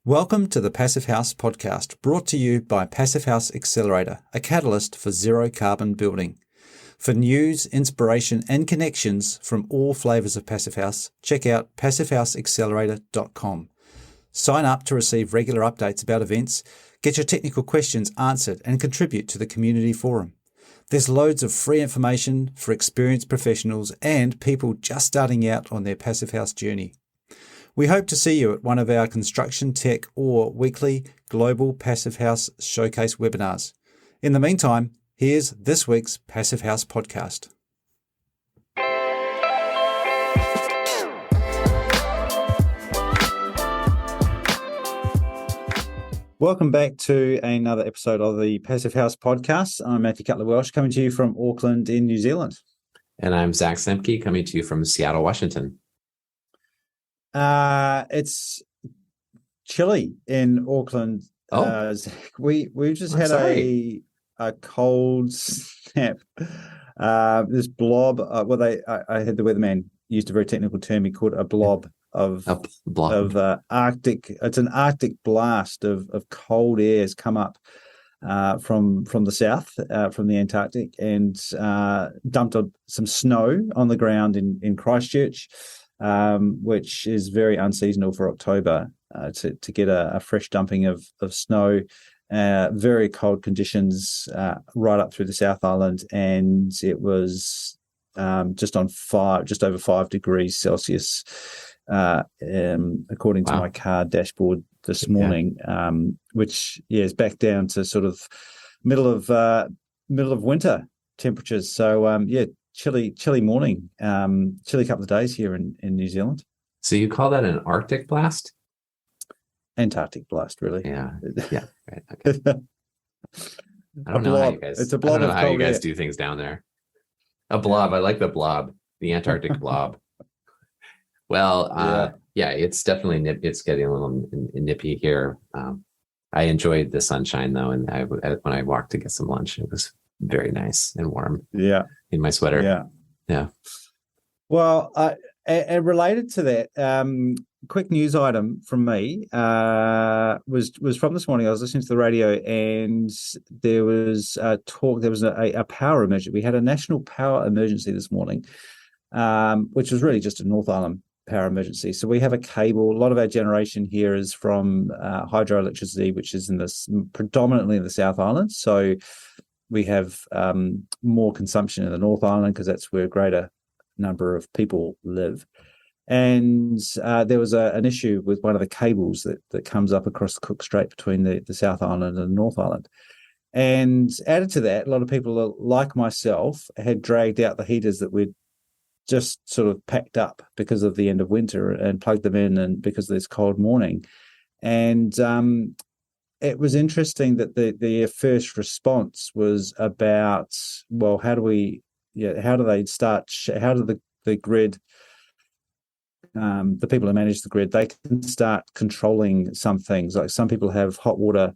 Welcome to the Passive House podcast, brought to you by Passive House Accelerator, a catalyst for zero carbon building. For news, inspiration, and connections from all flavors of Passive House, check out passivehouseaccelerator.com. Sign up to receive regular updates about events, get your technical questions answered, and contribute to the community forum. There's loads of free information for experienced professionals and people just starting out on their Passive House journey. We hope to see you at one of our construction, tech, or weekly Global Passive House Showcase webinars. In the meantime, here's this week's Passive House podcast. Welcome back to another episode of the Passive House podcast. I'm Matthew Cutler-Welsh, coming to you from Auckland in New Zealand. And I'm Zack Semke, coming to you from Seattle, Washington. It's chilly in Auckland. We've just had a cold snap. This blob. I had the weatherman used a very technical term. He called it a blob of Arctic. It's an Arctic blast of cold air has come up from the south, from the Antarctic, and dumped some snow on the ground in Christchurch. Which is very unseasonal for October, to get a fresh dumping of snow. Very cold conditions right up through the South Island, and it was just over 5 degrees Celsius, according to my car dashboard this morning. Which is back down to sort of middle of winter temperatures. So Chilly morning, chilly couple of days here in New Zealand. So you call that an Arctic blast? Antarctic blast, really. Yeah. Right. Okay. I don't know how you guys. It's a blob. I don't know how you guys do things down there. A blob. I like the blob, the Antarctic blob. Well, it's definitely it's getting a little nippy here. I enjoyed the sunshine though, and when I walked to get some lunch, it was very nice and warm. Yeah. In my sweater. Yeah. Well, and related to that, quick news item from me was from this morning. I was listening to the radio, and there was talk. There was a power emergency. We had a national power emergency this morning, which was really just a North Island power emergency. So we have a cable. A lot of our generation here is from hydroelectricity, which is predominantly in the South Island. So we have more consumption in the North Island because that's where a greater number of people live. And there was an issue with one of the cables that comes up across the Cook Strait between the South Island and the North Island. And added to that, a lot of people like myself had dragged out the heaters that we'd just sort of packed up because of the end of winter and plugged them in, and because of this cold morning. And it was interesting that the first response was about, well, how do the grid, the people who manage the grid, they can start controlling some things. Like some people have hot water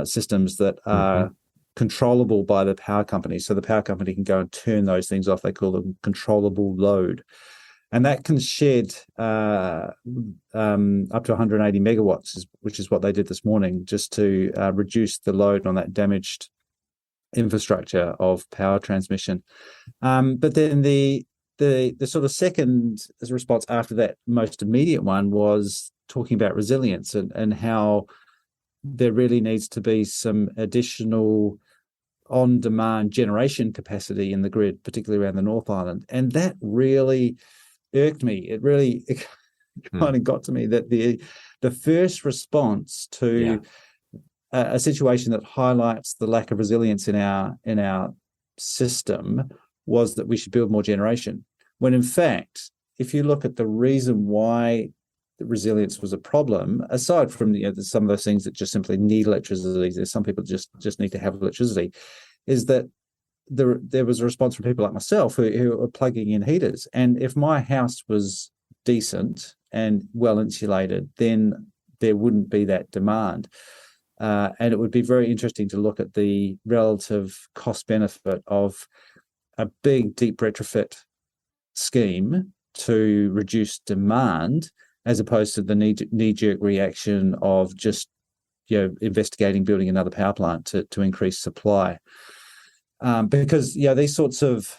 systems that are controllable by the power company. So the power company can go and turn those things off. They call them controllable load. And that can shed up to 180 megawatts, which is what they did this morning, just to reduce the load on that damaged infrastructure of power transmission. But then the sort of second response after that most immediate one was talking about resilience and how there really needs to be some additional on-demand generation capacity in the grid, particularly around the North Island. And that really irked me. It kind of got to me that the first response to a situation that highlights the lack of resilience in our system was that we should build more generation. When in fact, if you look at the reason why the resilience was a problem, aside from some of those things that just simply need electricity, there's some people just need to have electricity, is that there was a response from people like myself who are plugging in heaters. And if my house was decent and well insulated, then there wouldn't be that demand. And it would be very interesting to look at the relative cost benefit of a big deep retrofit scheme to reduce demand as opposed to the knee-jerk reaction of just investigating building another power plant to increase supply. Because these sorts of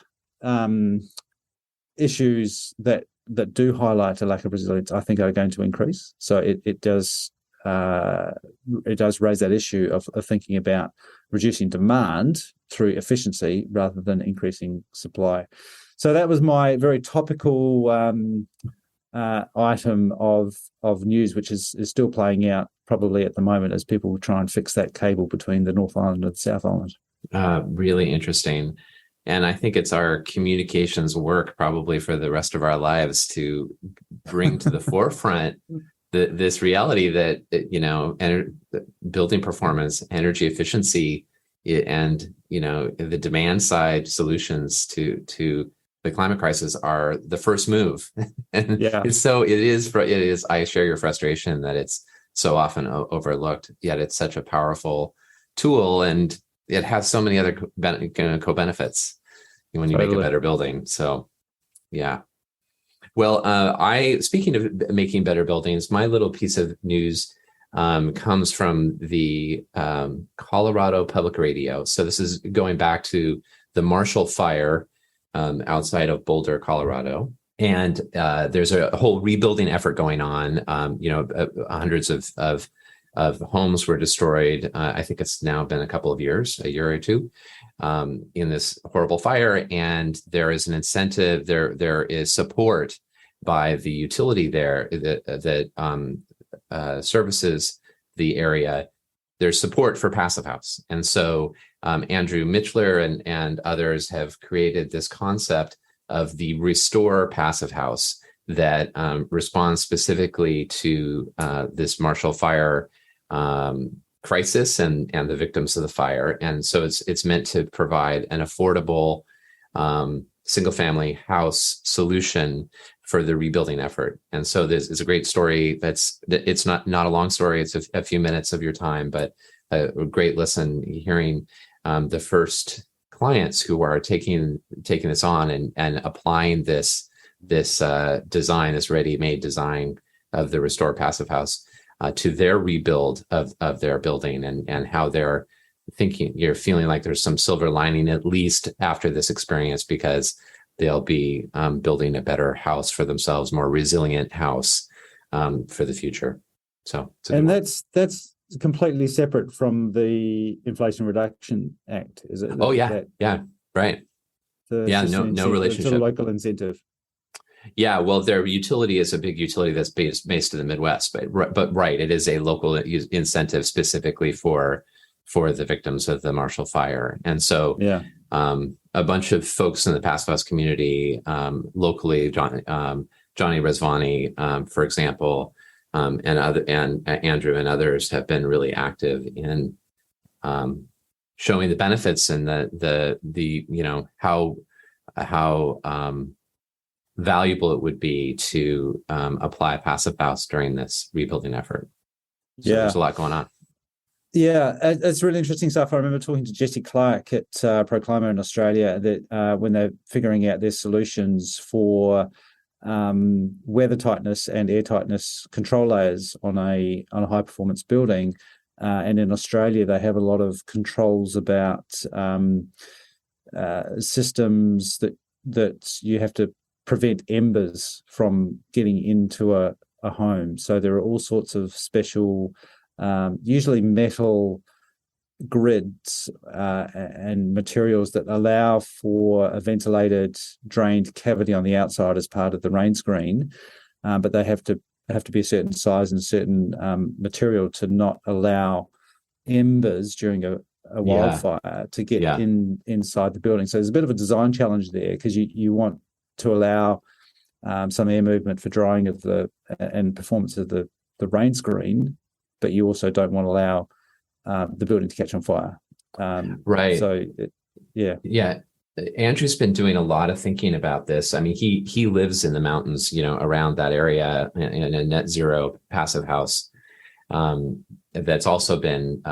issues that do highlight a lack of resilience, I think, are going to increase. So it does raise that issue of thinking about reducing demand through efficiency rather than increasing supply. So that was my very topical item of news, which is still playing out probably at the moment as people try and fix that cable between the North Island and the South Island. Really interesting. And I think it's our communications work probably for the rest of our lives to bring to the forefront this reality that, building performance, energy efficiency, and, the demand side solutions to the climate crisis are the first move. And it is, I share your frustration that it's so often overlooked, yet it's such a powerful tool, and it has so many other co-benefits when you make a better building. So, yeah. Well, speaking of making better buildings, my little piece of news comes from the Colorado Public Radio. So this is going back to the Marshall Fire outside of Boulder, Colorado. And there's a whole rebuilding effort going on. Hundreds of homes were destroyed. I think it's now been a year or two, in this horrible fire. And there is an incentive, there is support by the utility there that services the area. There's support for Passive House. And so Andrew Mitchler and others have created this concept of the Restore Passive House that responds specifically to this Marshall Fire crisis and the victims of the fire. And so it's meant to provide an affordable single family house solution for the rebuilding effort. And so this is a great story. It's not a long story. It's a few minutes of your time, but a great listen, hearing the first clients who are taking this on and applying this design, this ready-made design of the Restore Passive House to their rebuild of their building, and how they're you're feeling like there's some silver lining, at least after this experience, because they'll be building a better house for themselves, more resilient house for the future. So, that's completely separate from the Inflation Reduction Act, is it? Right. No relationship. It's a local incentive. Yeah, well, their utility is a big utility that's based in the Midwest, but right, it is a local incentive specifically for the victims of the Marshall Fire. And so a bunch of folks in the Passive House community, locally, Johnny Rezvani, for example, and Andrew and others have been really active in showing the benefits and the how valuable it would be to apply Passive House during this rebuilding effort. So there's a lot going on. Yeah, it's really interesting stuff. I remember talking to Jesse Clark at Proclima in Australia that when they're figuring out their solutions for weather tightness and air tightness control layers on a high performance building, and in Australia they have a lot of controls about systems that you have to prevent embers from getting into a home. So there are all sorts of special, usually metal grids and materials that allow for a ventilated, drained cavity on the outside as part of the rain screen, but they have to be a certain size and certain material to not allow embers during a wildfire to get inside the building. So there's a bit of a design challenge there, because you want to allow some air movement for drying of and performance of the rain screen, but you also don't want to allow the building to catch on fire. Right. So, Andrew's been doing a lot of thinking about this. I mean, he lives in the mountains, around that area in a net zero passive house that's also been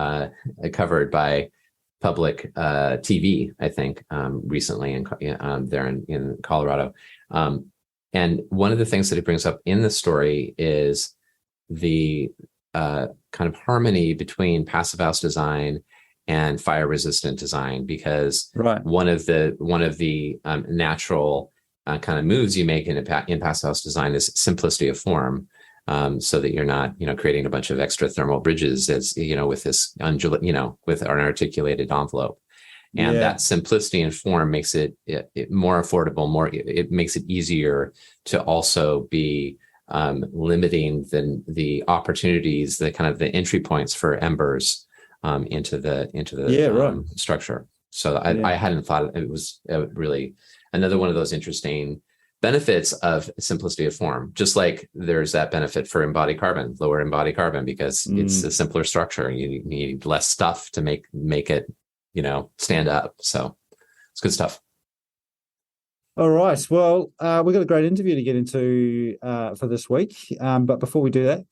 covered by public TV, I think, recently there in Colorado. And one of the things that it brings up in the story is the kind of harmony between passive house design and fire resistant design, because Right. one of the natural kind of moves you make in passive house design is simplicity of form, so that you're not creating a bunch of extra thermal bridges as with this with an articulated envelope. And Yeah. that simplicity in form makes it more affordable, it makes it easier to also be limiting the opportunities, the kind of the entry points for embers into the Right. structure. So Yeah. I hadn't thought it was really another one of those interesting benefits of simplicity of form. Just like there's that benefit for lower embodied carbon, because it's a simpler structure. You need less stuff to make it stand up. So it's good stuff. All right. Well, we've got a great interview to get into for this week. But before we do that,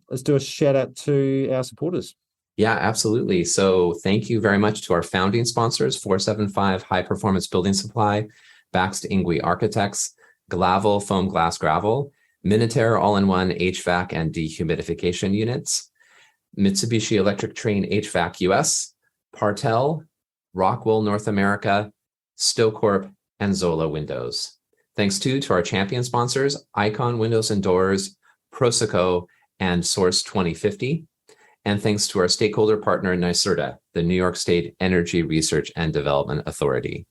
let's do a shout out to our supporters. Yeah, absolutely. So thank you very much to our founding sponsors, 475 High Performance Building Supply, Baxt Ingui Architects, Glavel Foam Glass Gravel, Minutair All-in-One HVAC and Dehumidification Units, Mitsubishi Electric Train HVAC US, Partel, Rockwell North America, Stillcorp, and Zola Windows. Thanks to our champion sponsors, Icon Windows and Doors, Proseco, and Source 2050. And thanks to our stakeholder partner, NYSERDA, the New York State Energy Research and Development Authority.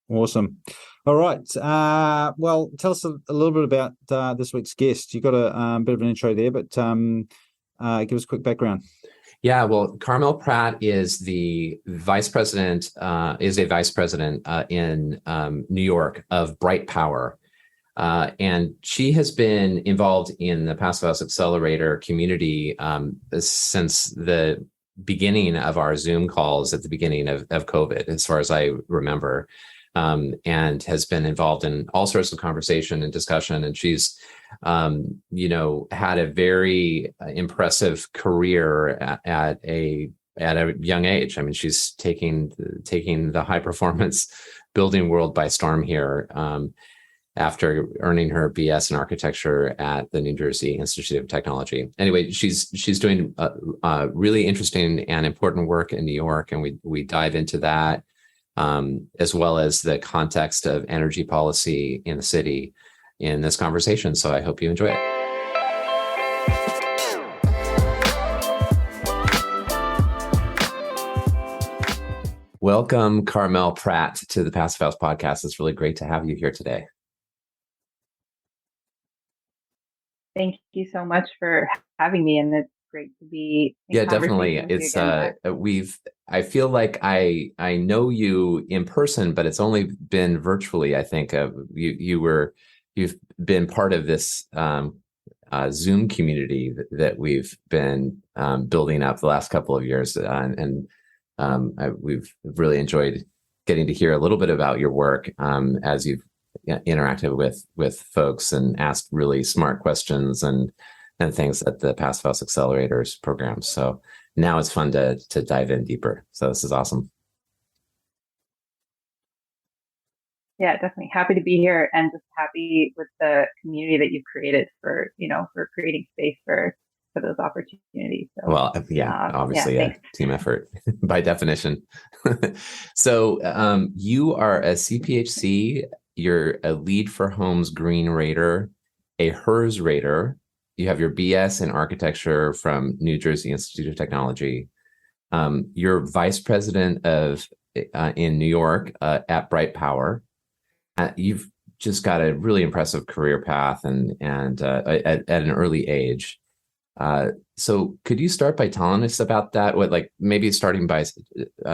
Awesome. All right. Well, tell us a little bit about this week's guest. You got a bit of an intro there, but give us a quick background. Yeah, well, Carmel Pratt is the vice president, in New York of Bright Power. And she has been involved in the Passive House Accelerator community since the beginning of our Zoom calls at the beginning of COVID, as far as I remember, and has been involved in all sorts of conversation and discussion. And she's, had a very impressive career at a young age. I mean, she's taking the high performance building world by storm here. After earning her BS in architecture at the New Jersey Institute of Technology. Anyway, she's doing really interesting and important work in New York, and we dive into that, as well as the context of energy policy in the city in this conversation. So I hope you enjoy it. Welcome, Carmel Pratt, to the Passive House podcast. It's really great to have you here today. Thank you so much for having me, and it's great to be in definitely. It's I feel like I know you in person, but it's only been virtually. I think you've been part of this Zoom community that we've been building up the last couple of years, and we've really enjoyed getting to hear a little bit about your work as you've interacted with folks and asked really smart questions and things at the Passive House Accelerators program. So now it's fun to dive in deeper. So this is awesome. Yeah, definitely happy to be here, and just happy with the community that you've created for creating space for those opportunities. So, well, obviously a team effort by definition. So you are a CPHC. You're a Lead for Homes Green Rater, a HERS Rater. You have your BS in architecture from New Jersey Institute of Technology. You're vice president in New York at Bright Power. You've just got a really impressive career path and at an early age. So could you start by telling us about that? Maybe starting by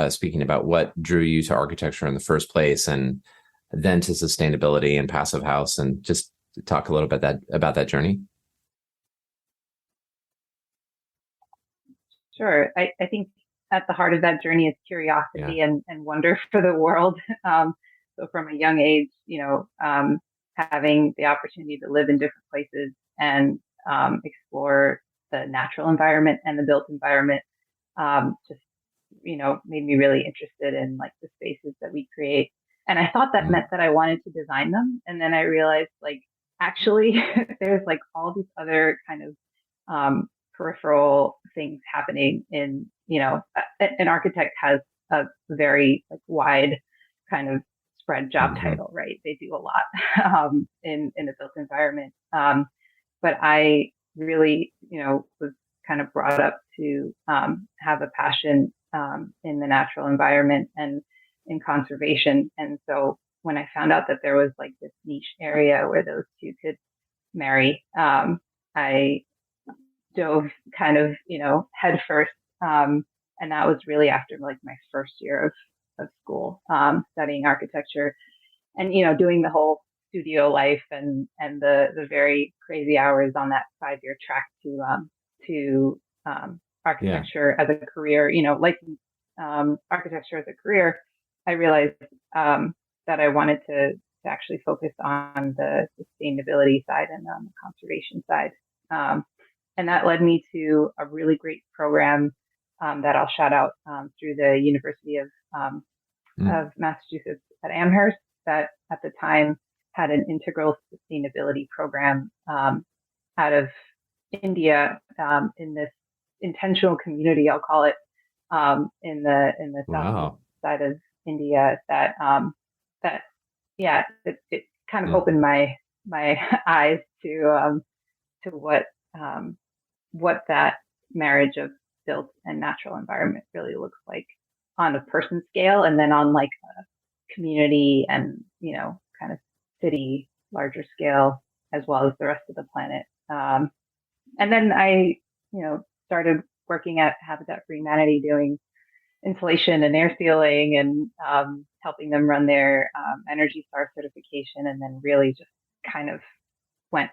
speaking about what drew you to architecture in the first place, and then to sustainability and passive house, and just talk a little bit about that journey. Sure. I think at the heart of that journey is curiosity and wonder for the world. So from a young age, having the opportunity to live in different places and explore the natural environment and the built environment, just made me really interested in the spaces that we create. And I thought that meant that I wanted to design them. And then I realized, like, actually, there's like all these other kind of peripheral things happening in, an architect has a very like wide kind of spread job title, right? They do a lot in a built environment. But I really, was kind of brought up to have a passion in the natural environment and in conservation. And so when I found out that there was like this niche area where those two could marry, I dove kind of, head first. And that was really after like my first year of school, studying architecture and, doing the whole studio life and the very crazy hours on that 5-year track to architecture as a career, licensed architecture as a career. I realized that I wanted to actually focus on the sustainability side and on the conservation side. And that led me to a really great program that I'll shout out through the University of Massachusetts at Amherst, that at the time had an integral sustainability program out of India in this intentional community, I'll call it, in the south side of India. That it kind of opened my eyes to what that marriage of built and natural environment really looks like on a person scale, and then on like a community and kind of city larger scale, as well as the rest of the planet. And then I started working at Habitat for Humanity doing insulation and air sealing and helping them run their Energy Star certification, and then really just kind of went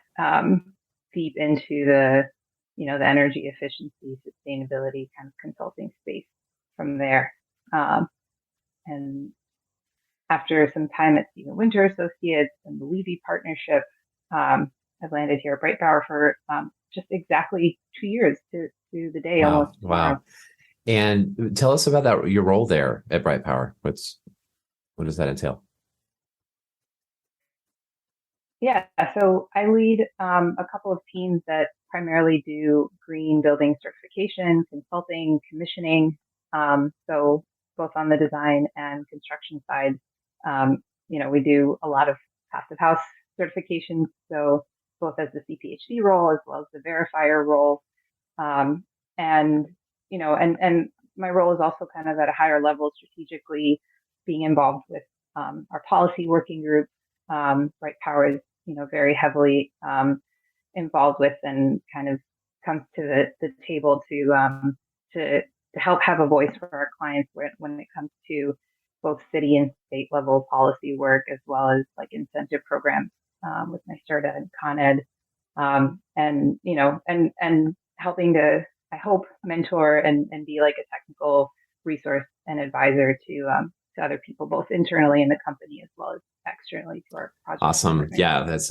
deep into the the energy efficiency, sustainability kind of consulting space from there. And after some time at Stephen Winter Associates and the Levy Partnership, I've landed here at Bright Power for just exactly 2 years to the day. Wow. Almost tomorrow. Wow. And tell us about your role there at Bright Power. What does that entail? Yeah, so I lead a couple of teams that primarily do green building certification, consulting, commissioning. So both on the design and construction side, we do a lot of passive house certifications. So both as the CPHD role as well as the verifier role. And my role is also kind of at a higher level, strategically being involved with our policy working group. Bright Power is, very heavily involved with and kind of comes to the table to help have a voice for our clients when it comes to both city and state level policy work, as well as like incentive programs with NYSERDA and Con Ed, and helping to, I hope, mentor and be like a technical resource and advisor to other people, both internally in the company as well as externally to our project. Awesome. Yeah, that's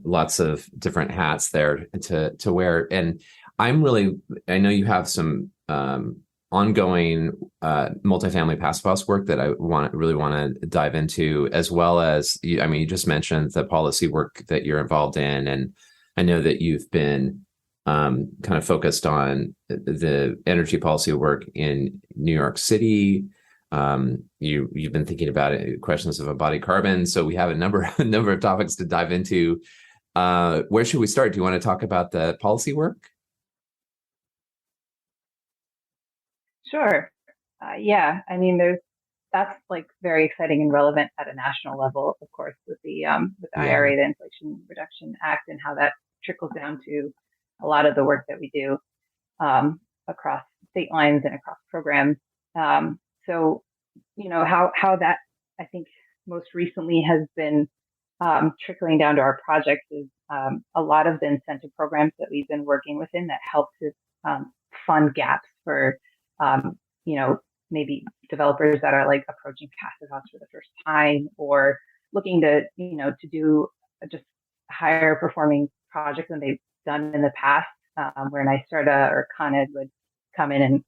lots of different hats there to wear. And I know you have some ongoing multifamily passive house work that I really want to dive into, as well as, you just mentioned the policy work that you're involved in. And I know that you've been kind of focused on the energy policy work in New York City. You've been thinking about it, questions of embodied carbon. So we have a number of topics to dive into. Where should we start? Do you want to talk about the policy work? Sure. Yeah. I mean, that's like very exciting and relevant at a national level, of course, with the IRA, the Inflation Reduction Act, and how that trickles down to a lot of the work that we do across state lines and across programs. So, how that, I think, most recently has been trickling down to our projects is a lot of the incentive programs that we've been working within that help to fund gaps for, maybe developers that are like approaching passive house for the first time, or looking to, to do just higher performing projects than they've done in the past, where NYSERDA or Con Ed would come in and,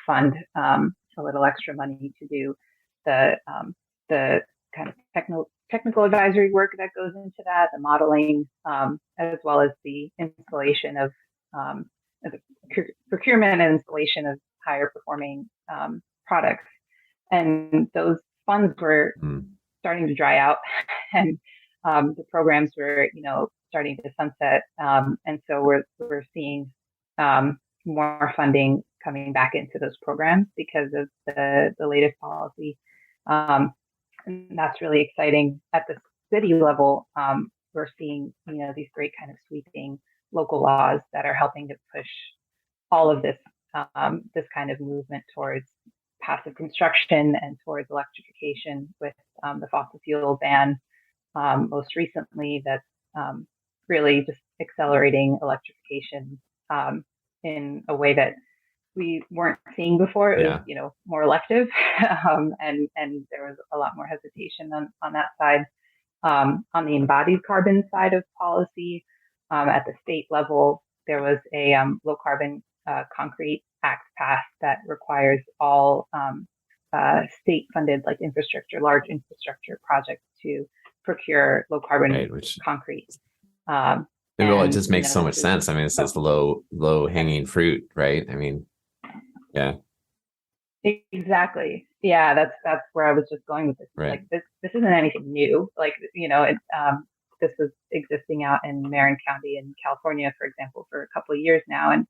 fund a little extra money to do the kind of technical advisory work that goes into that, the modeling, as well as the installation of the procurement and installation of higher performing products. And those funds were starting to dry out, and the programs were, starting to sunset. And so we're seeing more funding coming back into those programs because of the latest policy. And that's really exciting. At the city level, we're seeing, these great kind of sweeping local laws that are helping to push all of this, this kind of movement towards passive construction and towards electrification, with the fossil fuel ban most recently. That's really just accelerating electrification in a way that we weren't seeing before. It was, more elective, and there was a lot more hesitation on that side. On the embodied carbon side of policy, at the state level, there was a low carbon concrete act passed that requires all state funded large infrastructure projects to procure low carbon concrete. It just makes so much sense. I mean, it's this low hanging fruit, right? I mean, yeah. Exactly. Yeah, that's where I was just going with this. Right. Like this isn't anything new. This was existing out in Marin County in California, for example, for a couple of years now, and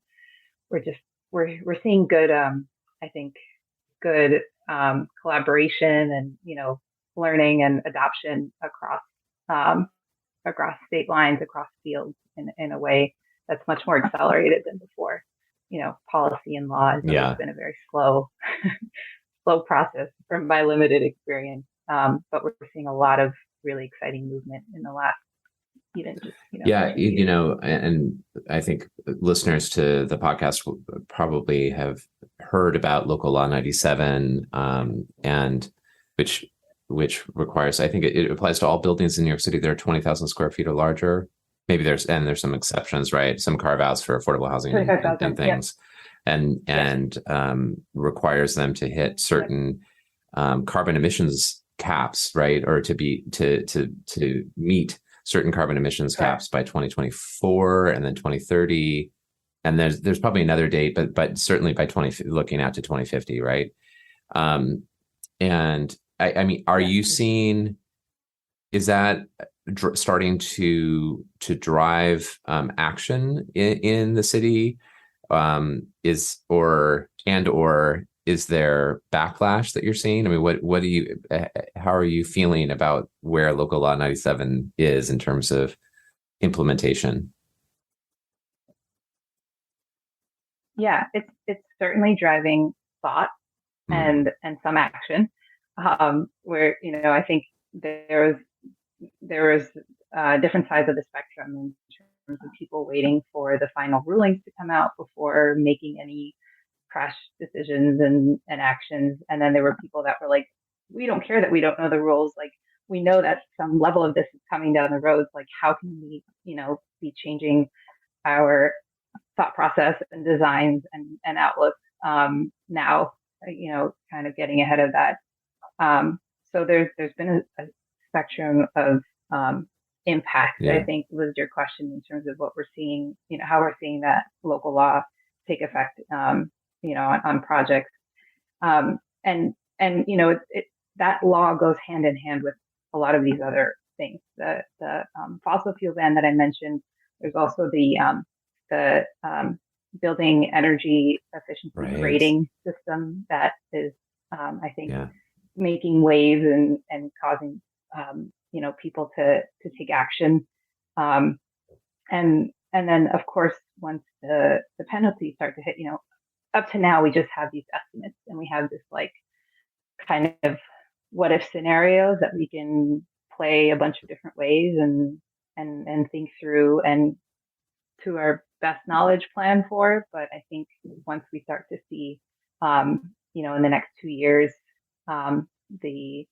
we're seeing good, I think, good collaboration and learning and adoption across state lines, across fields in a way that's much more accelerated than before. Policy and law has always been a very slow process from my limited experience. But we're seeing a lot of really exciting movement in the last even just, and I think listeners to the podcast will probably have heard about Local Law 97, and which requires, I think it applies to all buildings in New York City that are 20,000 square feet or larger. Maybe there's some exceptions, right? Some carve outs for affordable housing and things, and requires them to hit certain carbon emissions caps, right? Or to meet certain carbon emissions caps by 2024 and then 2030. And there's probably another date, but certainly by looking out to 2050, right? And I mean, are you seeing, is that starting to drive action in the city? Is there backlash that you're seeing? I mean, how are you feeling about where Local Law 97 is in terms of implementation? Yeah, it's certainly driving thought and some action. Where I think there was different sides of the spectrum in terms of people waiting for the final rulings to come out before making any crash decisions and actions. And then there were people that were like, we don't care that we don't know the rules. Like, we know that some level of this is coming down the road. Like, how can we, be changing our thought process and designs and outlook now, kind of getting ahead of that. So there's been a spectrum of impact, I think was your question, in terms of what we're seeing, how we're seeing that local law take effect, on projects. That law goes hand in hand with a lot of these other things. The fossil fuel ban that I mentioned. There's also the building energy efficiency rating system that is, I think, making waves and causing people to take action. And then, of course, once the penalties start to hit, up to now we just have these estimates, and we have this kind of what if scenarios that we can play a bunch of different ways and think through and to our best knowledge plan for. But I think once we start to see, in the next 2 years, the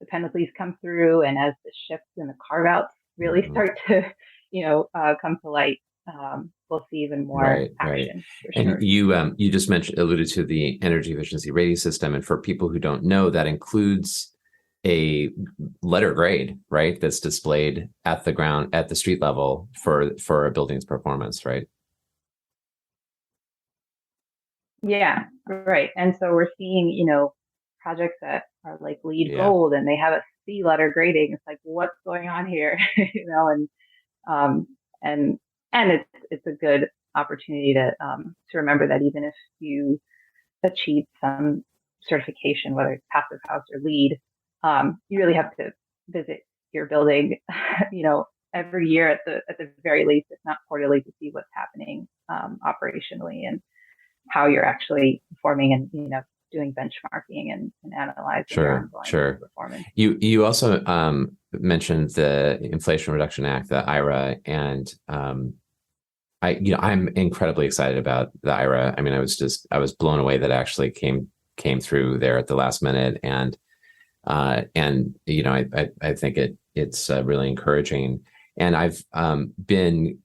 penalties come through, and as the shifts and the carve outs really start to, come to light, we'll see even more action. Right. And you just alluded to the energy efficiency rating system, and for people who don't know, that includes a letter grade, right? That's displayed at the street level for a building's performance, right? Yeah, right. And so we're seeing, projects that are like LEED Yeah, gold and they have a C letter grading. It's like, what's going on here? Um, and it's a good opportunity to remember that even if you achieve some certification, whether it's Passive House or LEED, you really have to visit your building, every year at the very least, if not quarterly, to see what's happening operationally and how you're actually performing, and doing benchmarking and analyzing your ongoing sure. performance. You also mentioned the Inflation Reduction Act, the IRA, and I'm incredibly excited about the IRA. I mean, I was blown away that it actually came through there at the last minute, and I think it's really encouraging. And I've been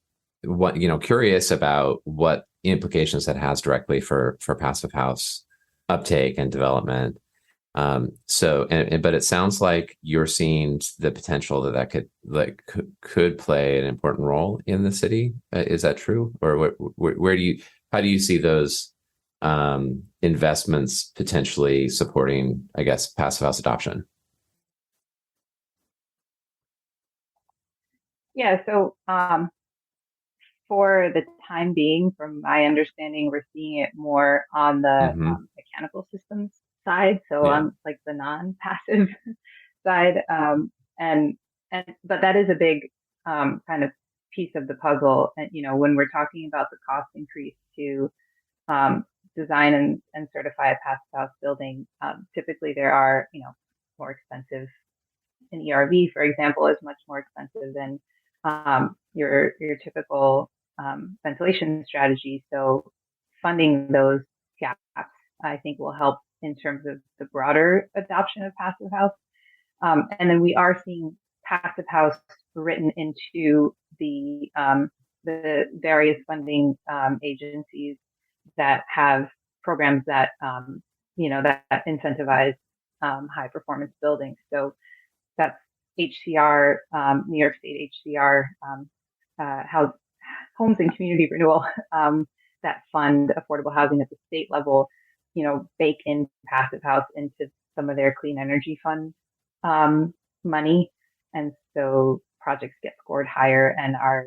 curious about what implications that has directly for Passive House uptake and development. But it sounds like you're seeing the potential that could play an important role in the city. Is that true? Or how do you see those investments potentially supporting, I guess, Passive House adoption? Yeah. So for the time being, from my understanding, we're seeing it more on the Mm-hmm. mechanical systems side. So Yeah, on like the non-passive side, and but that is a big kind of piece of the puzzle. And when we're talking about the cost increase to design and certify a passive house building, typically there are more expensive. An ERV, for example, is much more expensive than your typical ventilation strategy. So funding those gaps, I think, will help in terms of the broader adoption of passive house. And then we are seeing passive house written into the various funding agencies that have programs that that incentivize high performance buildings. So that's HCR, New York State HCR, House, Homes and Community Renewal, that fund affordable housing at the state level, bake in passive house into some of their clean energy fund money. And so projects get scored higher and are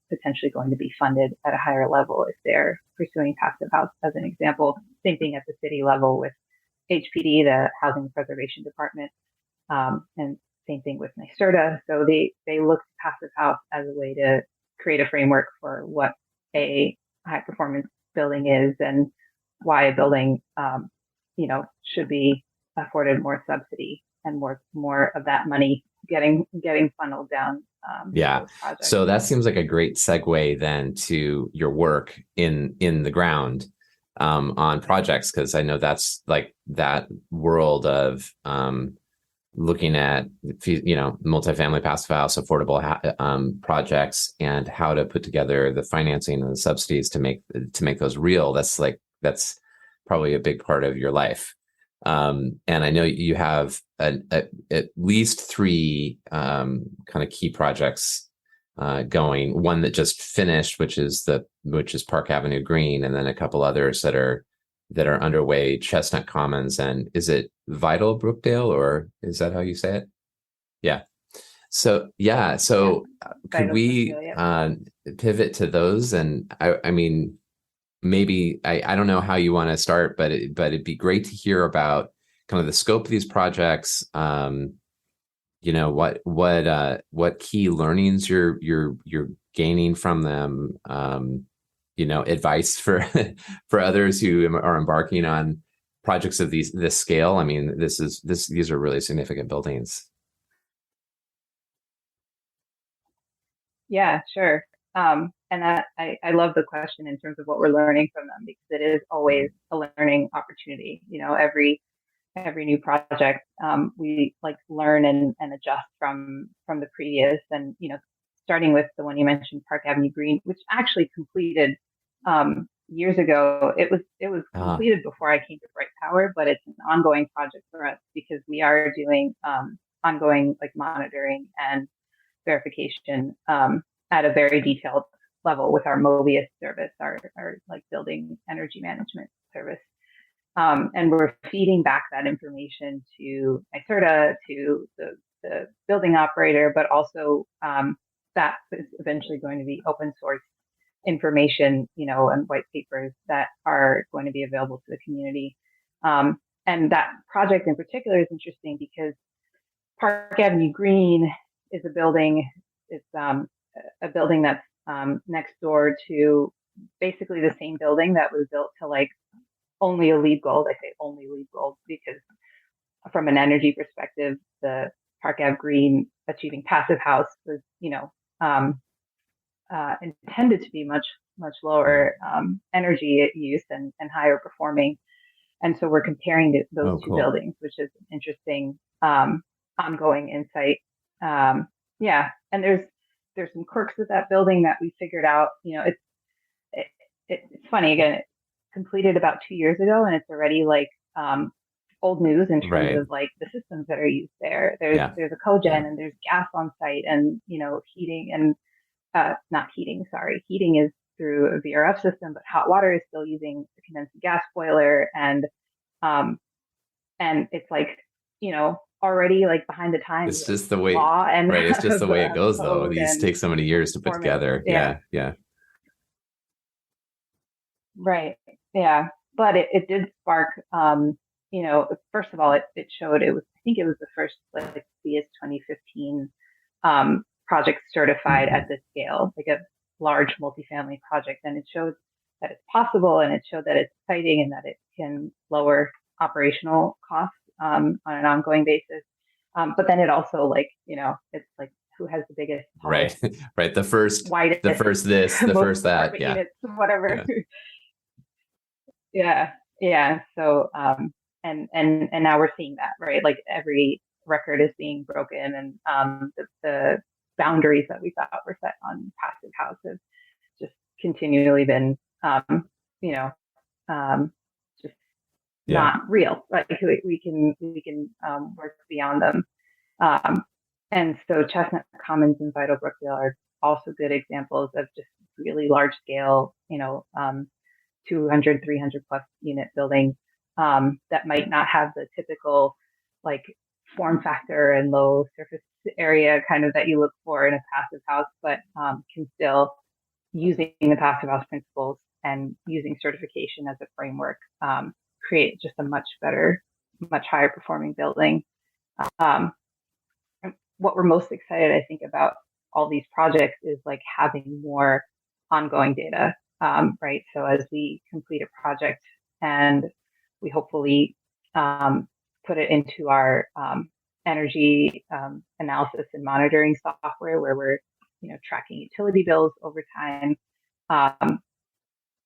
potentially going to be funded at a higher level if they're pursuing passive house, as an example. Same thing at the city level with HPD, the Housing Preservation Department, and same thing with NYSERDA. So they look to passive house as a way to create a framework for what a high performance building is and why a building, should be afforded more subsidy and more of that money getting funneled down. yeah. So that seems like a great segue then to your work in the ground on projects, because I know that's like that world of looking at multifamily passive house affordable projects and how to put together the financing and the subsidies to make those real. That's probably a big part of your life. And I know you have at least three kind of key projects going. One that just finished, which is Park Avenue Green, and then a couple others that are underway, Chestnut Commons, and is it Vital Brookdale, or is that how you say it? Yeah. So could we pivot to those? And I mean, maybe I don't know how you want to start, but it'd be great to hear about kind of the scope of these projects. What key learnings you're gaining from them. Advice for others who are embarking on projects of this scale. I mean, these are really significant buildings. Yeah, sure. And I love the question in terms of what we're learning from them, because it is always a learning opportunity. Every new project, we like learn and adjust from the previous. And starting with the one you mentioned, Park Avenue Green, which actually completed years ago. It was completed before I came to Bright Power, but it's an ongoing project for us because we are doing ongoing like monitoring and verification at a very detailed level with our Mobius service, our like building energy management service. And we're feeding back that information to NYSERDA, to the building operator, but also that is eventually going to be open source information, and white papers that are going to be available to the community. And that project in particular is interesting because Park Avenue Green is a building. It's a building that's next door to basically the same building that was built to like only a LEED Gold. I say only LEED Gold because from an energy perspective, the Park Ave Green Achieving Passive House was, intended to be much lower energy use and higher performing. And so we're comparing those two buildings, which is an interesting ongoing insight. Yeah, and there's some quirks with that building that we figured out. It's funny again. It completed about 2 years ago, and it's already like old news in terms of like the systems that are used there. There's a cogen and there's gas on site, and heating and not heating. Sorry, heating is through a VRF system, but hot water is still using a condensed gas boiler, and it's like already like behind the times. It's just the way, right? It's just the way it goes, though. These take so many years to put together. Yeah. Right. Yeah. But it did spark. First of all, it showed I think it was the first like CS 2015 project certified at this scale, like a large multifamily project, and it showed that it's possible, and it showed that it's exciting, and that it can lower operational costs on an ongoing basis. But then it also it's like who has the biggest right the first widest, the first this, the first that, units, whatever. Yeah. So and now we're seeing that, right? Like every record is being broken, and the boundaries that we thought were set on Passive House have just continually been just not real. Like we can work beyond them. And so Chestnut Commons and Vital Brookdale are also good examples of just really large scale, 200, 300 plus unit buildings that might not have the typical like form factor and low surface area kind of that you look for in a passive house, but can still, using the passive house principles and using certification as a framework, create just a much better, much higher performing building. What we're most excited, I think, about all these projects is like having more ongoing data, right? So as we complete a project and we hopefully put it into our energy analysis and monitoring software, where we're tracking utility bills over time,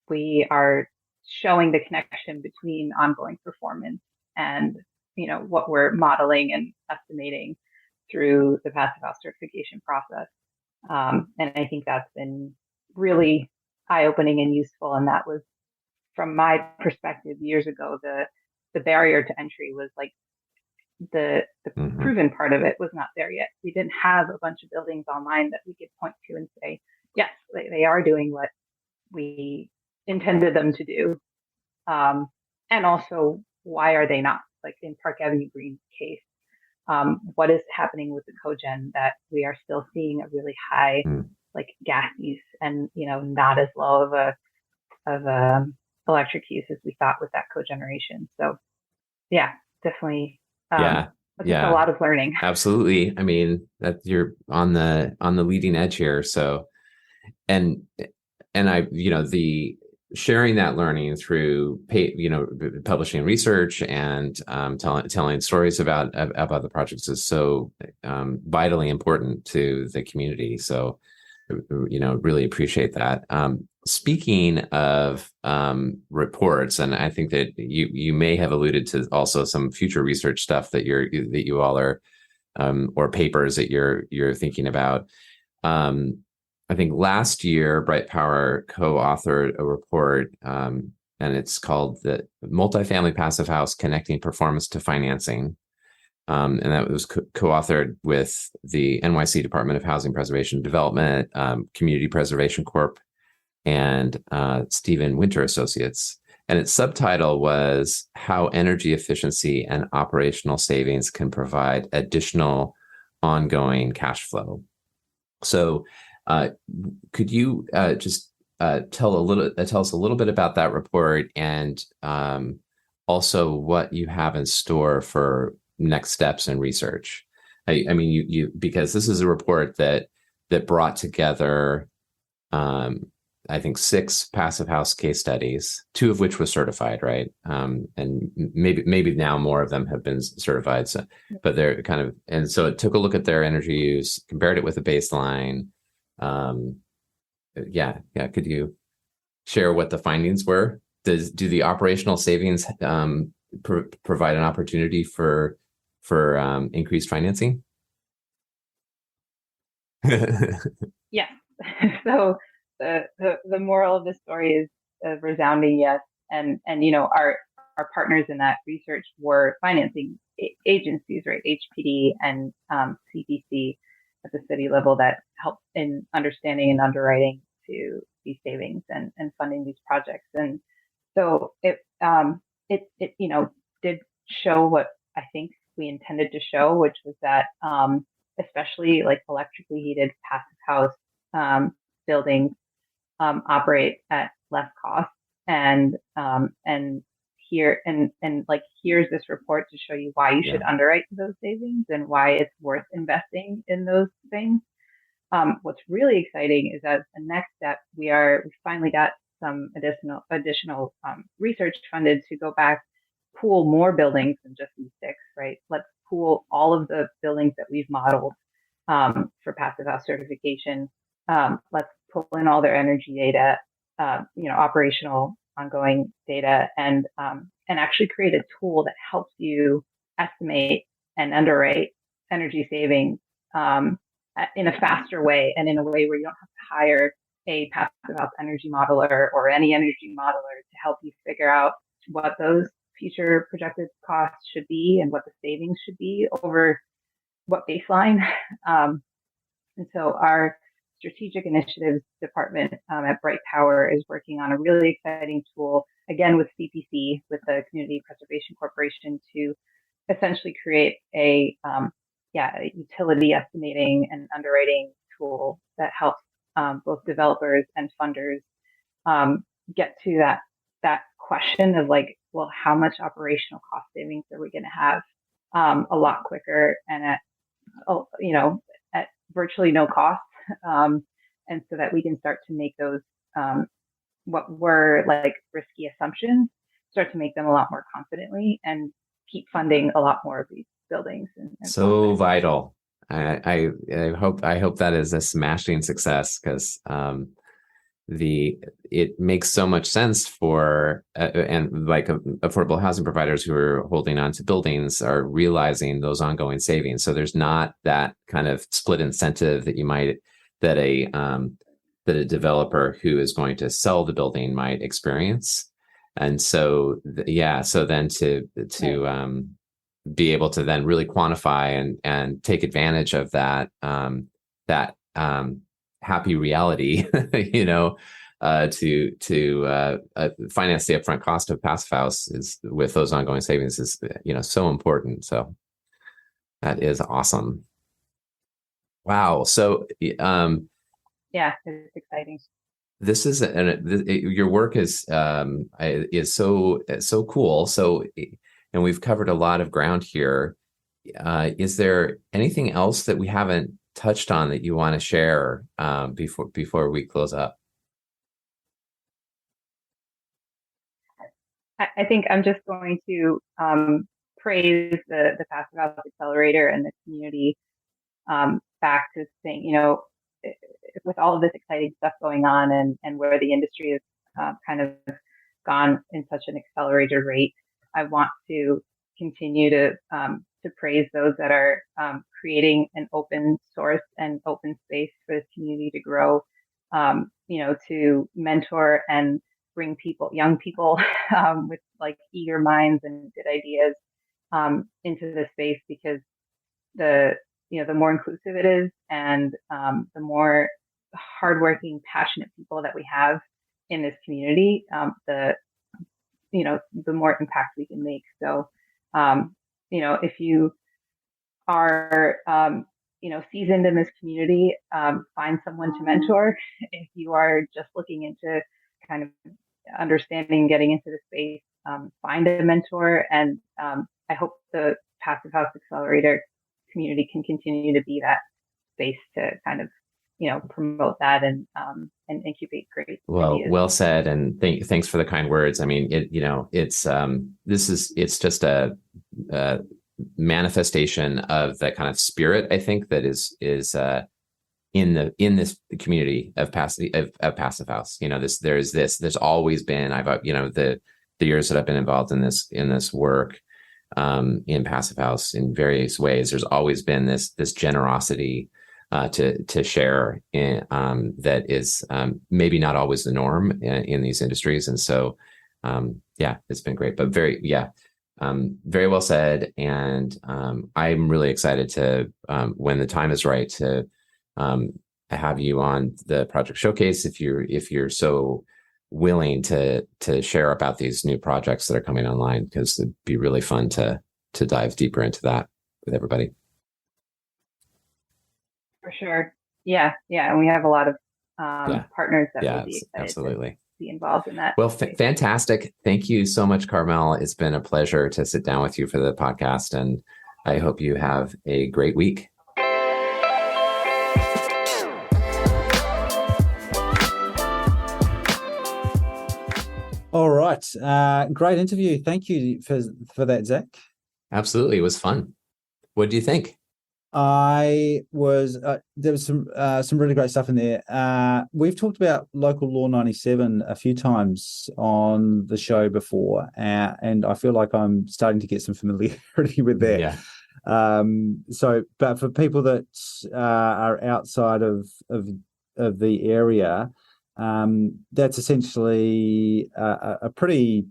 we are showing the connection between ongoing performance and what we're modeling and estimating through the passive house certification process. And I think that's been really eye-opening and useful. And that was, from my perspective, years ago, the barrier to entry was like the proven part of it was not there yet. We didn't have a bunch of buildings online that we could point to and say, yes, they are doing what we intended them to do. And also, why are they not? Like in Park Avenue Green's case, what is happening with the cogen that we are still seeing a really high like gas use and not as low of a electric use as we thought with that cogeneration. So yeah, definitely a lot of learning. Absolutely. I mean, that you're on the leading edge here. So and I the sharing that learning through publishing research and telling stories about the projects is so vitally important to the community. So really appreciate that. Speaking of reports, and I think that you may have alluded to also some future research stuff that you all are or papers that you're thinking about. I think last year, Bright Power co-authored a report, and it's called the Multifamily Passive House: Connecting Performance to Financing. And that was co-authored with the NYC Department of Housing Preservation and Development, Community Preservation Corp., and Stephen Winter Associates. And its subtitle was How Energy Efficiency and Operational Savings Can Provide Additional Ongoing Cash Flow. So could you just tell us a little bit about that report, and also what you have in store for next steps in research? I mean, you because this is a report that brought together, I think 6 passive house case studies, 2 of which were certified, right? And maybe now more of them have been certified. So, but they're kind of, and so it took a look at their energy use, compared it with a baseline. Could you share what the findings were? Do the operational savings provide an opportunity for increased financing? Yes. So the moral of the story is a resounding yes. And our partners in that research were financing agencies, right? HPD and CPC at the city level that help in understanding and underwriting to these savings and funding these projects. And so it did show what I think we intended to show, which was that especially like electrically heated passive house buildings operate at less cost. And here's this report to show you why you should underwrite those savings and why it's worth investing in those things. What's really exciting is, as a next step, we finally got some additional research funded to go back, pool more buildings than just these 6, right? Let's pool all of the buildings that we've modeled for passive house certification. Let's pull in all their energy data, operational ongoing data, and actually create a tool that helps you estimate and underwrite energy savings in a faster way, and in a way where you don't have to hire a passive house energy modeler or any energy modeler to help you figure out what those future projected costs should be and what the savings should be over what baseline. And so our strategic initiatives department at Bright Power is working on a really exciting tool, again with CPC, with the Community Preservation Corporation, to essentially create a utility estimating and underwriting tool that helps both developers and funders get to that question of like, well, how much operational cost savings are we going to have a lot quicker and at virtually no cost, and so that we can start to make those what were like risky assumptions, start to make them a lot more confidently and keep funding a lot more of these buildings. And so vital. I hope that is a smashing success, because it makes so much sense for and like affordable housing providers who are holding on to buildings are realizing those ongoing savings. So there's not that kind of split incentive that a developer who is going to sell the building might experience. And so then to be able to then really quantify and take advantage of that happy reality, to finance the upfront cost of passive house is with those ongoing savings is, so important. So that is awesome. Wow. So, yeah, it's exciting. This is your work is so cool. So, and we've covered a lot of ground here. Is there anything else that we haven't touched on that you want to share before we close up? I think I'm just going to praise the Passive House Accelerator and the community back to saying, with all of this exciting stuff going on and where the industry has kind of gone in such an accelerated rate, I want to continue to praise those that are creating an open source and open space for this community to grow to mentor and bring young people with like eager minds and good ideas into the space, because the more inclusive it is, and the more hardworking, passionate people that we have in this community, the more impact we can make. So, if you are, seasoned in this community, find someone to mentor. If you are just looking into kind of understanding, getting into the space, find a mentor. And I hope the Passive House Accelerator community can continue to be that space to kind of, promote that and incubate great ideas. Well said. And thanks for the kind words. I mean, it's just a manifestation of that kind of spirit, I think, that is in this community of Passive House. There's always been, the years that I've been involved in this work in Passive House in various ways, there's always been this generosity to share that is maybe not always the norm in these industries. And so, it's been great, but very well said. And I'm really excited to, when the time is right, to have you on the Project Showcase, if you're so willing to share about these new projects that are coming online, because it'd be really fun to dive deeper into that with everybody. For sure. Yeah. And we have a lot of partners that will be excited absolutely to be involved in that. Well, fantastic. Thank you so much, Carmel. It's been a pleasure to sit down with you for the podcast, and I hope you have a great week. All right. Great interview. Thank you for that, Zack. Absolutely. It was fun. What do you think? There was some really great stuff in there. We've talked about Local Law 97 a few times on the show before, and I feel like I'm starting to get some familiarity with that. Yeah. But for people that are outside of the area, that's essentially a pretty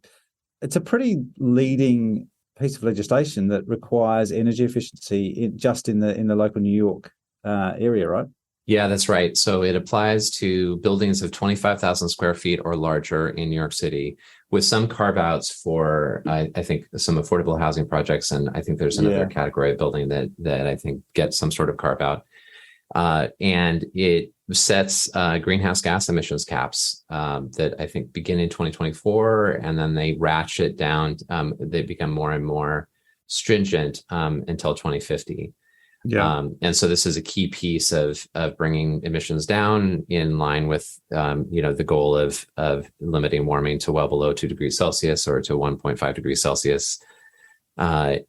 leading piece of legislation that requires energy efficiency in the local New York area, right? Yeah, that's right. So it applies to buildings of 25,000 square feet or larger in New York City, with some carve outs for, I think, some affordable housing projects. And I think there's another category of building that I think gets some sort of carve out. And it sets greenhouse gas emissions caps that I think begin in 2024, and then they ratchet down. They become more and more stringent until 2050. Yeah. And so this is a key piece of bringing emissions down in line with the goal of limiting warming to well below 2 degrees Celsius or to 1.5 degrees Celsius. And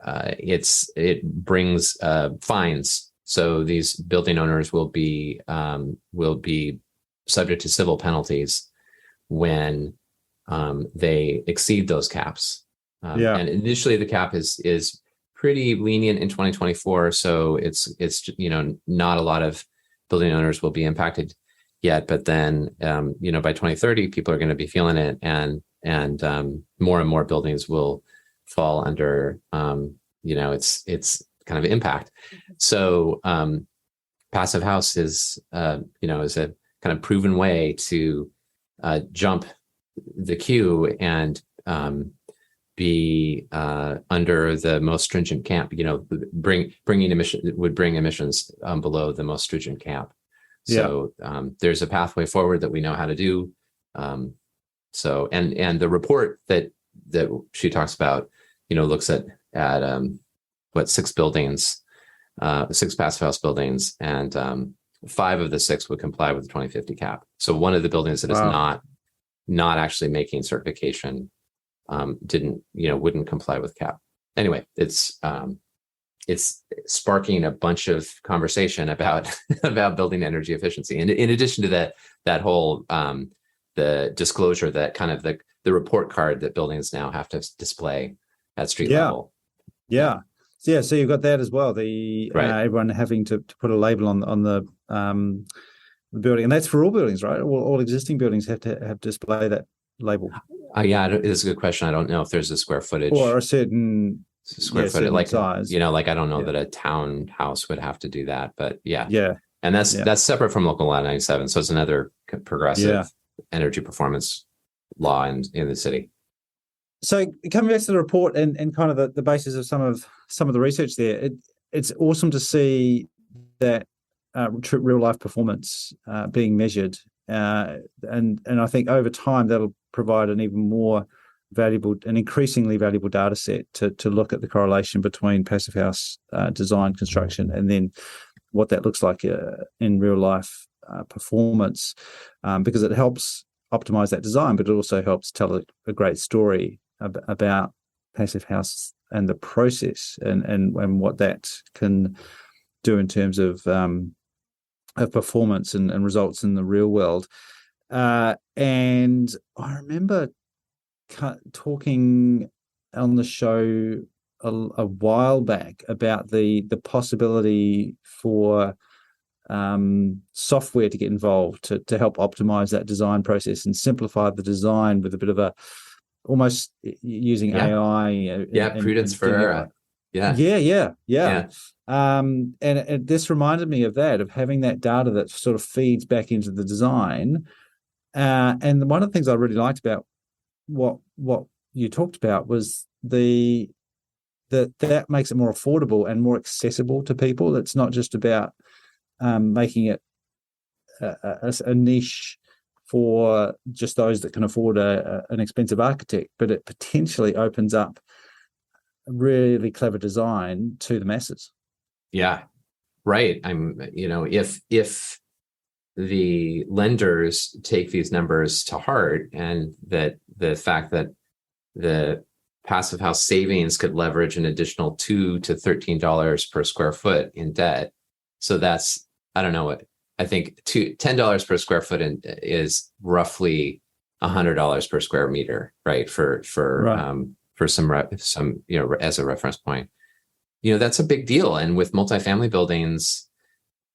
it brings fines. So these building owners will be subject to civil penalties when they exceed those caps. And initially the cap is pretty lenient in 2024, so it's not a lot of building owners will be impacted yet. But then by 2030, people are going to be feeling it, and more and more buildings will fall under its kind of impact. So Passive House is a kind of proven way to jump the queue and be under the most stringent cap. Bring emissions below the most stringent cap. So there's a pathway forward that we know how to do. So and the report that she talks about, looks at 6 buildings, 6 Passive House buildings, and 5 of the 6 would comply with the 2050 cap. So one of the buildings that is not actually making certification wouldn't comply with cap. Anyway, it's sparking a bunch of conversation about building energy efficiency. And in addition to that whole the disclosure, that kind of the report card that buildings now have to display at street level. Yeah, so you've got that as well. Everyone having to put a label on the building, and that's for all buildings, right? All existing buildings have to have display that label, Yeah, it is a good question. I don't know if there's a square footage or a certain footage, certain like size. like I don't know Yeah. that a townhouse would have to do that, but yeah. And Yeah. that's separate from Local Law 97. So it's another progressive energy performance law in the city. So coming back to the report and kind of the basis of some of the research there, it's awesome to see that real life performance being measured, and I think over time that'll provide an even more valuable and increasingly valuable data set to look at the correlation between passive house design, construction, and then what that looks like in real life performance, because it helps optimize that design, but it also helps tell a great story about passive house and the process and what that can do in terms of performance and results in the real world. And I remember talking on the show a while back about the possibility for software to get involved to help optimize that design process and simplify the design with a bit of a almost using AI. Prudence for error. Yeah. And this reminded me of having that data that sort of feeds back into the design. And one of the things I really liked about what you talked about was that makes it more affordable and more accessible to people. It's not just about making it a niche for just those that can afford an expensive architect, but it potentially opens up really clever design to the masses. Yeah, right. If the lenders take these numbers to heart, and that the fact that the passive house savings could leverage an additional $2 to $13 per square foot in debt. So that's, I don't know what, I think $10 per square foot is roughly $100 per square meter, right? For some as a reference point, that's a big deal. And with multifamily buildings,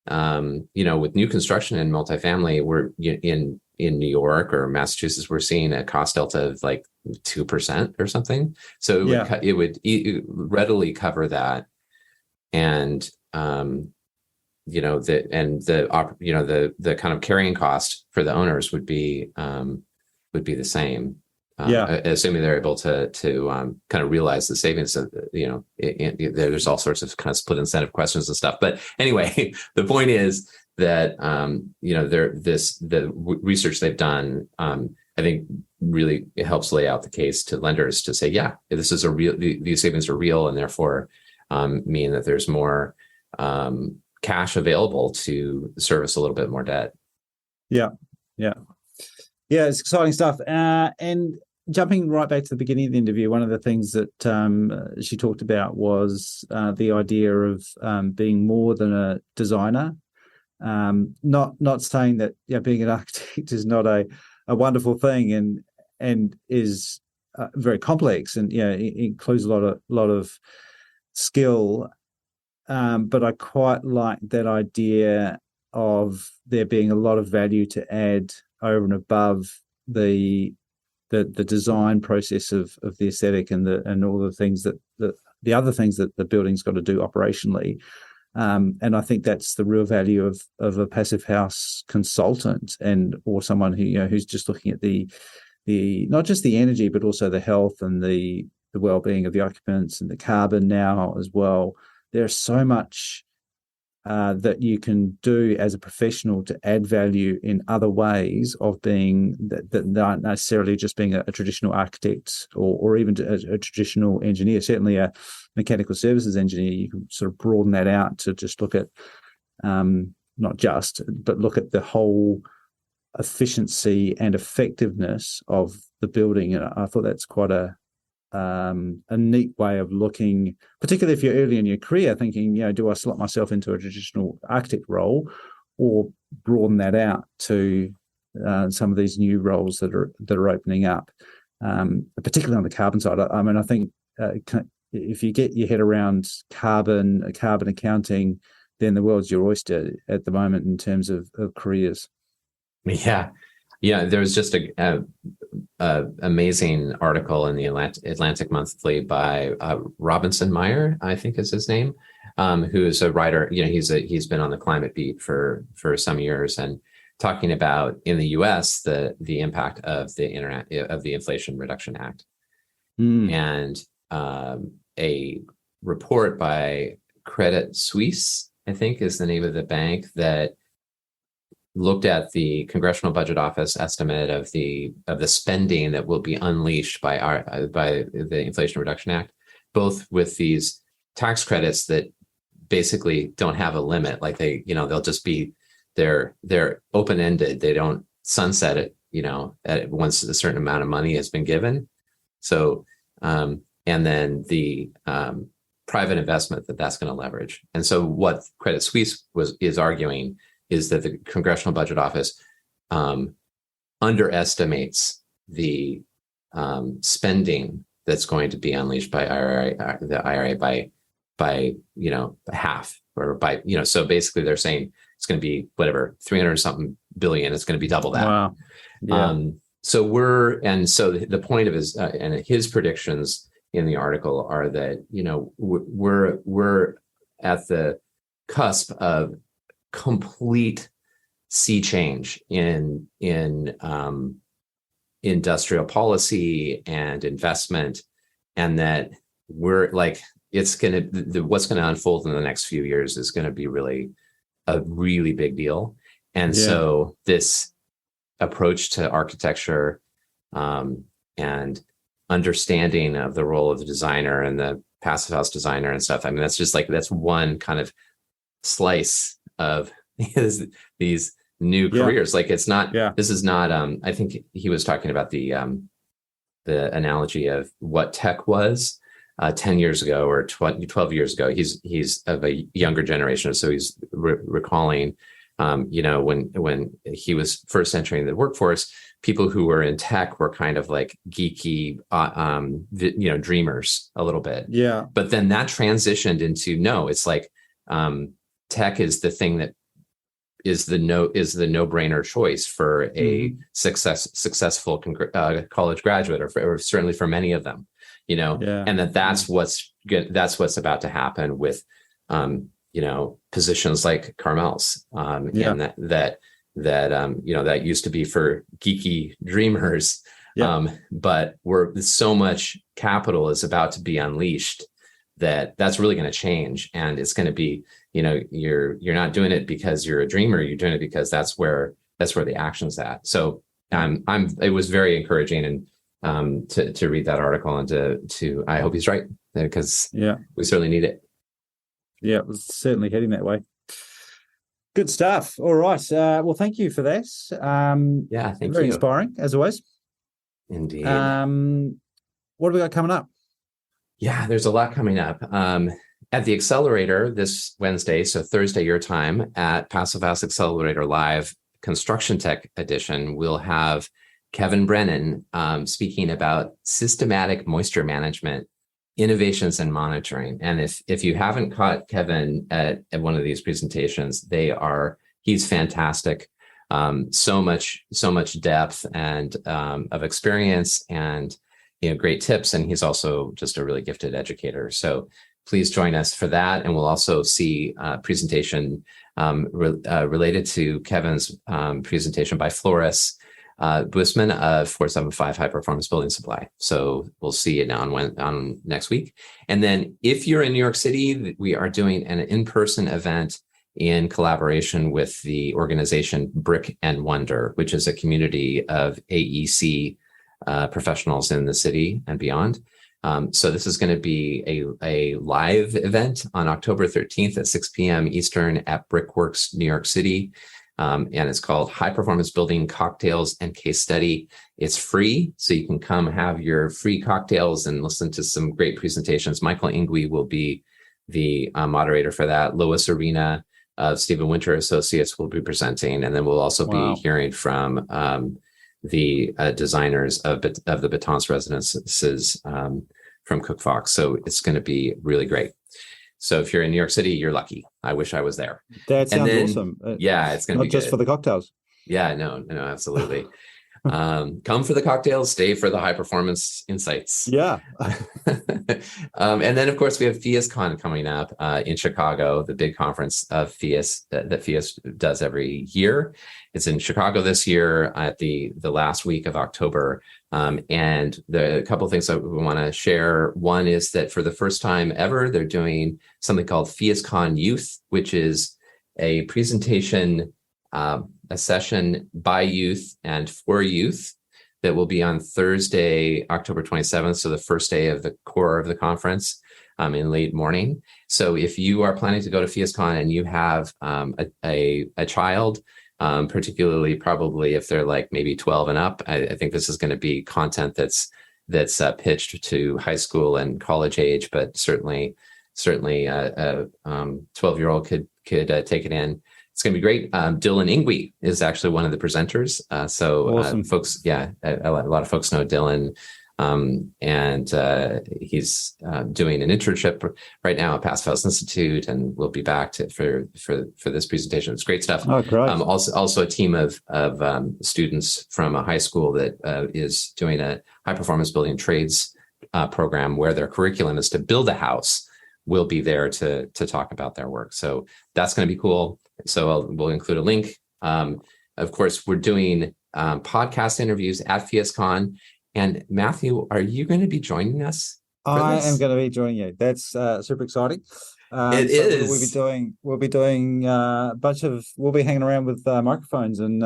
with new construction in multifamily, we're in New York or Massachusetts, we're seeing a cost delta of like 2% or something. So it would readily cover that. And, the kind of carrying cost for the owners would be the same. Assuming they're able to kind of realize the savings. There's all sorts of kind of split incentive questions and stuff. But anyway, the point is that the research they've done, I think, really helps lay out the case to lenders to say, this is these savings are real, and therefore mean that there's more cash available to service a little bit more debt. Yeah, it's exciting stuff. And jumping right back to the beginning of the interview, one of the things that she talked about was the idea of being more than a designer. Not saying that being an architect is not a wonderful thing and is very complex, and it includes a lot of skill. But I quite like that idea of there being a lot of value to add over and above the design process of the aesthetic and all the things that the other things that the building's got to do operationally. And I think that's the real value of a passive house consultant or someone who's just looking at the not just the energy, but also the health and the well-being of the occupants and the carbon now as well. There's so much that you can do as a professional to add value in other ways of being that aren't necessarily just being a traditional architect or even a traditional engineer. Certainly a mechanical services engineer, you can sort of broaden that out to just look at but look at the whole efficiency and effectiveness of the building. And I thought that's quite a neat way of looking, particularly if you're early in your career, thinking, do I slot myself into a traditional architect role, or broaden that out to some of these new roles that are opening up, particularly on the carbon side. I think if you get your head around carbon accounting, then the world's your oyster at the moment in terms of careers. Yeah. There was just a amazing article in the Atlantic Monthly by Robinson Meyer, I think is his name, who is a writer. He's been on the climate beat for some years, and talking about in the U.S. the impact of the Inflation Reduction Act, and a report by Credit Suisse, I think is the name of the bank, that looked at the Congressional Budget Office estimate of the spending that will be unleashed by the Inflation Reduction Act, both with these tax credits that basically don't have a limit. Like they'll just be they're open-ended. They don't sunset it, at once a certain amount of money has been given. So and then the private investment that's going to leverage. And so what Credit Suisse is arguing is that the Congressional Budget Office underestimates the spending that's going to be unleashed by the IRA by half, or by so basically they're saying it's going to be whatever 300 something billion. It's going to be double that. Wow. Yeah. So the point of his predictions in the article are that we're at the cusp of complete sea change in industrial policy and investment, and that we're like what's going to unfold in the next few years is going to be a really big deal. And so this approach to architecture and understanding of the role of the designer and the passive house designer and stuff, I mean, that's one kind of slice of these new careers. Like this is not I think he was talking about the analogy of what tech was 10 years ago or 12 years ago. He's of a younger generation, so he's recalling when he was first entering the workforce, people who were in tech were kind of like geeky dreamers a little bit. Yeah. But then that transitioned into it's like tech is the thing that is the no-brainer choice for a successful college graduate, or certainly for many of them, and that's what's good. That's what's about to happen with positions like Carmel's, and that used to be for geeky dreamers, but so much capital is about to be unleashed that's really going to change, and it's going to be you're not doing it because you're a dreamer. You're doing it because that's where the action's at. So it was very encouraging and to read that article, and to I hope he's right, because we certainly need it. Yeah, it was certainly heading that way. Good stuff. All right. Well, thank you for that. Thank you. Very inspiring, as always. Indeed. What have we got coming up? Yeah, there's a lot coming up. At the Accelerator this Wednesday, so Thursday your time, at Passive House Accelerator Live Construction Tech Edition, we'll have Kevin Brennan speaking about systematic moisture management, innovations in monitoring. And if you haven't caught Kevin at one of these presentations, he's fantastic. So much depth and of experience, and great tips. And he's also just a really gifted educator. So please join us for that. And we'll also see a presentation related to Kevin's presentation by Floris Buisman of 475 High Performance Building Supply. So we'll see it on next week. And then if you're in New York City, we are doing an in-person event in collaboration with the organization Brick and Wonder, which is a community of AEC professionals in the city and beyond. So this is going to be a live event on October 13th at 6 p.m. Eastern at Brickworks, New York City. And it's called High Performance Building Cocktails and Case Study. It's free, so you can come have your free cocktails and listen to some great presentations. Michael Ingui will be the moderator for that. Lois Arena of Stephen Winter Associates will be presenting. And then we'll also be hearing from the designers of the Betance residences from Cook Fox. So it's going to be really great. So if you're in New York City, you're lucky. I wish I was there. That sounds awesome. Yeah, it's going to be not just good. for the cocktails. Yeah, no, absolutely. Come for the cocktails, stay for the high performance insights. Yeah. And then, of course, we have FIASCon coming up in Chicago, the big conference of FIAS that FIAS does every year. It's in Chicago this year at the last week of October. And a couple of things that we want to share. One is that for the first time ever, they're doing something called FIASCon Youth, which is a presentation, a session by youth and for youth that will be on Thursday, October 27th. So the first day of the core of the conference in late morning. So if you are planning to go to FIASCon and you have a child, particularly probably if they're like maybe 12 and up, I think this is going to be content that's pitched to high school and college age, but certainly a 12-year-old could take it in. It's going to be great. Dylan Ingwe is actually one of the presenters. Awesome. Folks, a lot of folks know Dylan, and he's doing an internship right now at Passive House Institute, and we'll be back for this presentation. It's great stuff. Oh, great. Also a team of students from a high school that is doing a high performance building trades program where their curriculum is to build a house. Will be there to talk about their work. So that's going to be cool. So we'll include a link. Of course, we're doing podcast interviews at FIASCon. And Matthew, are you going to be joining us? I am going to be joining you. That's super exciting. It is. We'll be doing we'll be hanging around with microphones and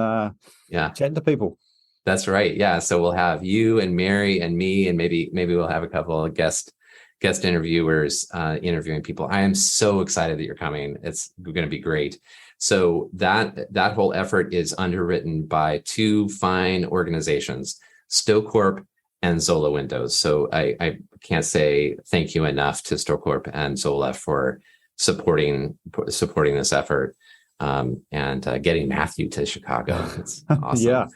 chatting to people. That's right. Yeah. So we'll have you and Mary and me, and maybe we'll have a couple of guest interviewers interviewing people. I am so excited that you're coming. It's going to be great. So that whole effort is underwritten by two fine organizations, StoCorp and Zola Windows. So I can't say thank you enough to StoCorp and Zola for supporting this effort and getting Matthew to Chicago. It's awesome. Yeah.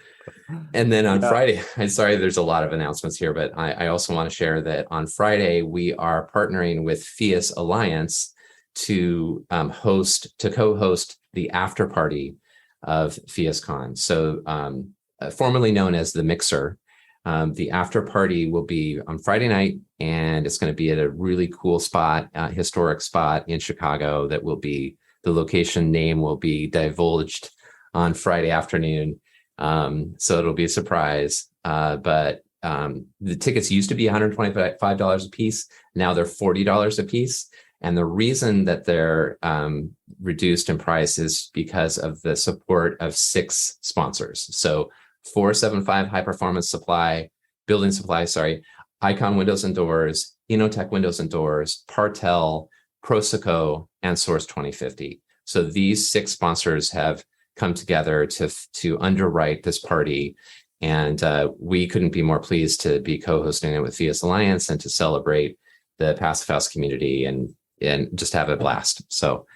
And then on Friday, I'm sorry, there's a lot of announcements here, but I also want to share that on Friday, we are partnering with FIAS Alliance to co-host the after party of FIASCon. So formerly known as the Mixer, the after party will be on Friday night, and it's going to be at a really cool spot, historic spot in Chicago that will be, the location name will be divulged on Friday afternoon. So it'll be a surprise. But the tickets used to be $125 a piece. Now they're $40 a piece. And the reason that they're reduced in price is because of the support of 6 sponsors. So 475 High Performance Building Supply, Icon Windows and Doors, Inotech Windows and Doors, Partel, Proseco, and Source 2050. So these 6 sponsors have come together to underwrite this party. And we couldn't be more pleased to be co-hosting it with FIAS Alliance and to celebrate the Passive House community and just have a blast. So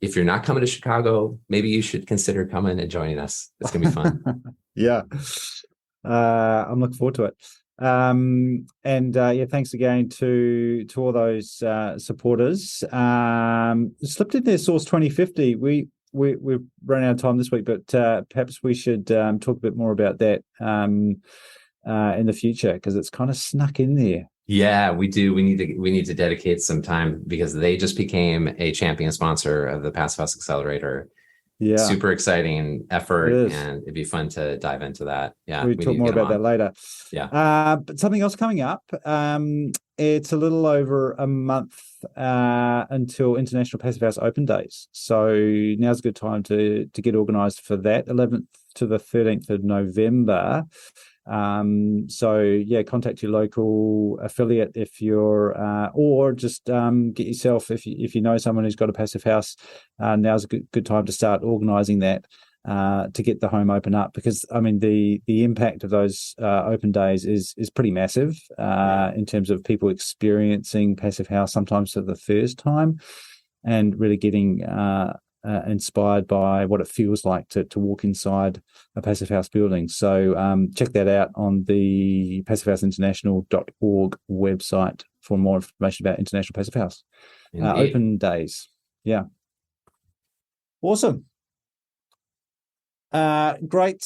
if you're not coming to Chicago, maybe you should consider coming and joining us. It's going to be fun. Yeah. I'm looking forward to it. Thanks again to all those supporters. Slipped in there, Source 2050. We've run out of time this week, but perhaps we should talk a bit more about that in the future, because it's kind of snuck in there. Yeah, we do. We need to dedicate some time because they just became a champion sponsor of the Passive House Accelerator. Yeah, super exciting effort, and it'd be fun to dive into that. Yeah, we talk more about that later. Yeah, but something else coming up. It's a little over a month until International Passive House Open Days, so now's a good time to get organised for that. 11th to the 13th of November. Contact your local affiliate if you're, or just get yourself, if you know someone who's got a passive house. Now's a good time to start organising that to get the home open up, because I mean the impact of those open days is pretty massive in terms of people experiencing passive house sometimes for the first time, and really getting inspired by what it feels like to walk inside a passive house building. So check that out on the passivehouseinternational.org website for more information about International Passive House. open days. Yeah. Awesome. Great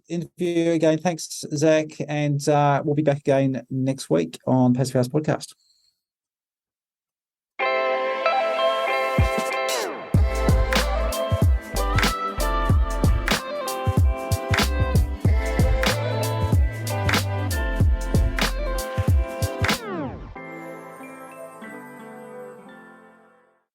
interview again. Thanks, Zack. And we'll be back again next week on Passive House Podcast.